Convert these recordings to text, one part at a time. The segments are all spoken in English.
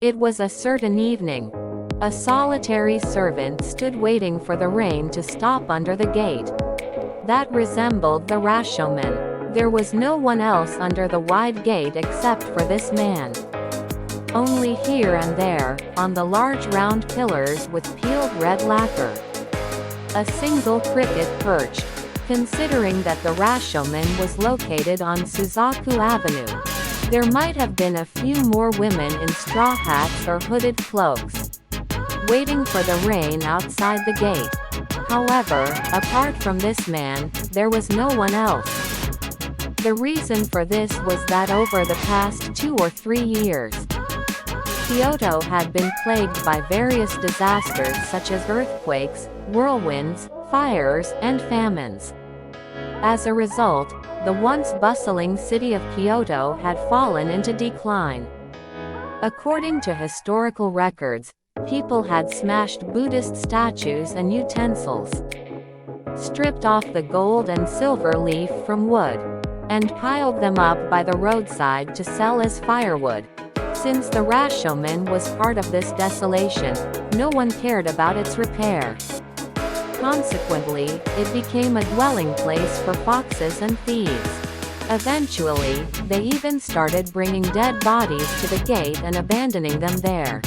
It was a certain evening. A solitary servant stood waiting for the rain to stop under the gate. That resembled the RASHOMON. There was no one else under the wide gate except for this man. Only here and there, on the large round pillars with peeled red lacquer, a single cricket perched. Considering that the RASHOMON was located on Suzaku Avenue, there might have been a few more women in straw hats or hooded cloaks, waiting for the rain outside the gate. However, apart from this man, there was no one else. The reason for this was that over the past 2 or 3 years, Kyoto had been plagued by various disasters such as earthquakes, whirlwinds, fires, and famines. As a result, the once bustling city of Kyoto had fallen into decline. According to historical records, people had smashed Buddhist statues and utensils, stripped off the gold and silver leaf from wood, and piled them up by the roadside to sell as firewood. Since the RASHOMON was part of this desolation, no one cared about its repair. Consequently, it became a dwelling place for foxes and thieves. Eventually, they even started bringing dead bodies to the gate and abandoning them there,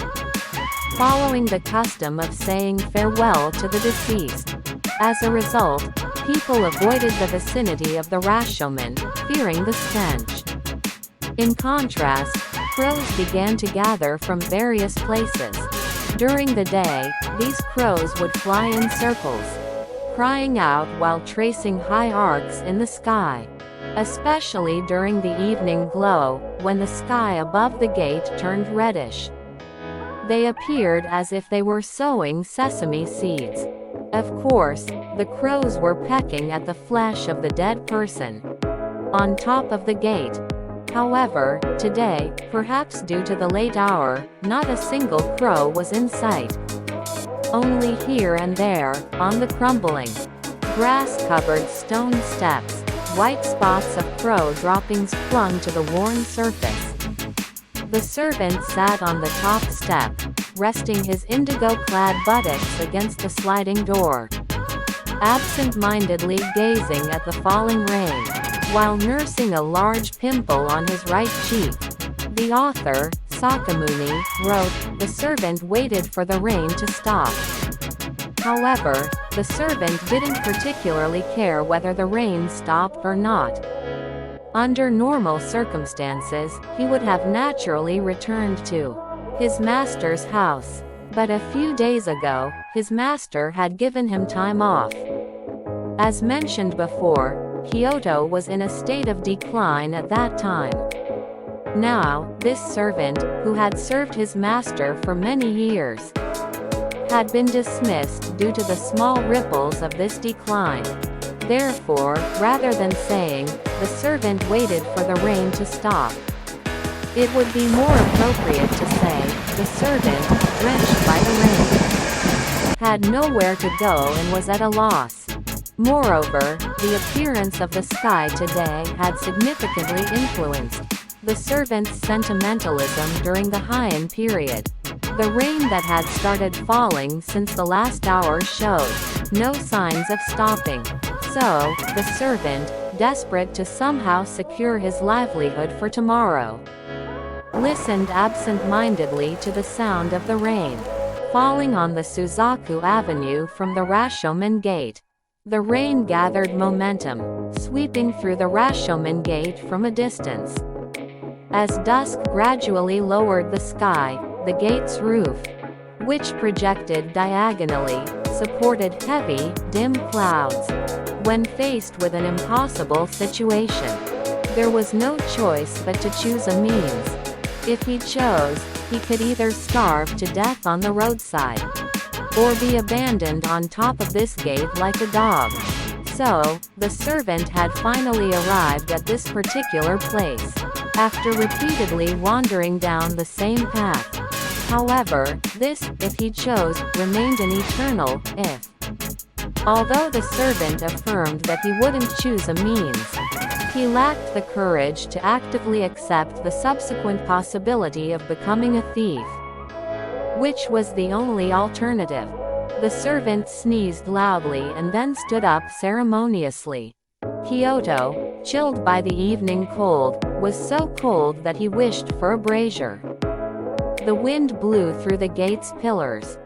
following the custom of saying farewell to the deceased. As a result, people avoided the vicinity of the RASHOMON, fearing the stench. In contrast, crows began to gather from various places. During the day, these crows would fly in circles, crying out while tracing high arcs in the sky. Especially during the evening glow, when the sky above the gate turned reddish. They appeared as if they were sowing sesame seeds. Of course, the crows were pecking at the flesh of the dead person on top of the gate. However, today, perhaps due to the late hour, not a single crow was in sight. Only here and there, on the crumbling, grass-covered stone steps, white spots of crow droppings clung to the worn surface. The servant sat on the top step, resting his indigo-clad buttocks against the sliding door, absent-mindedly gazing at the falling rain, while nursing a large pimple on his right cheek. The author, Sakamuni, wrote, "The servant waited for the rain to stop." However, the servant didn't particularly care whether the rain stopped or not. Under normal circumstances, he would have naturally returned to his master's house. But a few days ago, his master had given him time off. As mentioned before, Kyoto was in a state of decline at that time. Now, this servant, who had served his master for many years, had been dismissed due to the small ripples of this decline. Therefore, rather than saying, "The servant waited for the rain to stop," it would be more appropriate to say, "The servant, drenched by the rain, had nowhere to go and was at a loss." Moreover, the appearance of the sky today had significantly influenced the servant's sentimentalism during the Heian period. The rain that had started falling since the last hour showed no signs of stopping. So, the servant, desperate to somehow secure his livelihood for tomorrow, listened absent-mindedly to the sound of the rain falling on the Suzaku Avenue from the RASHOMON gate. The rain gathered momentum, sweeping through the RASHOMON gate from a distance. As dusk gradually lowered the sky, the gate's roof, which projected diagonally, supported heavy, dim clouds. When faced with an impossible situation, there was no choice but to choose a means. If he chose, he could either starve to death on the roadside, or be abandoned on top of this gate like a dog. So, the servant had finally arrived at this particular place, after repeatedly wandering down the same path. However, this, if he chose, remained an eternal if. Although the servant affirmed that he wouldn't choose a means, he lacked the courage to actively accept the subsequent possibility of becoming a thief. which was the only alternative. The servant sneezed loudly and then stood up ceremoniously. Kyoto, chilled by the evening cold, was so cold that he wished for a brazier. The wind blew through the gate's pillars,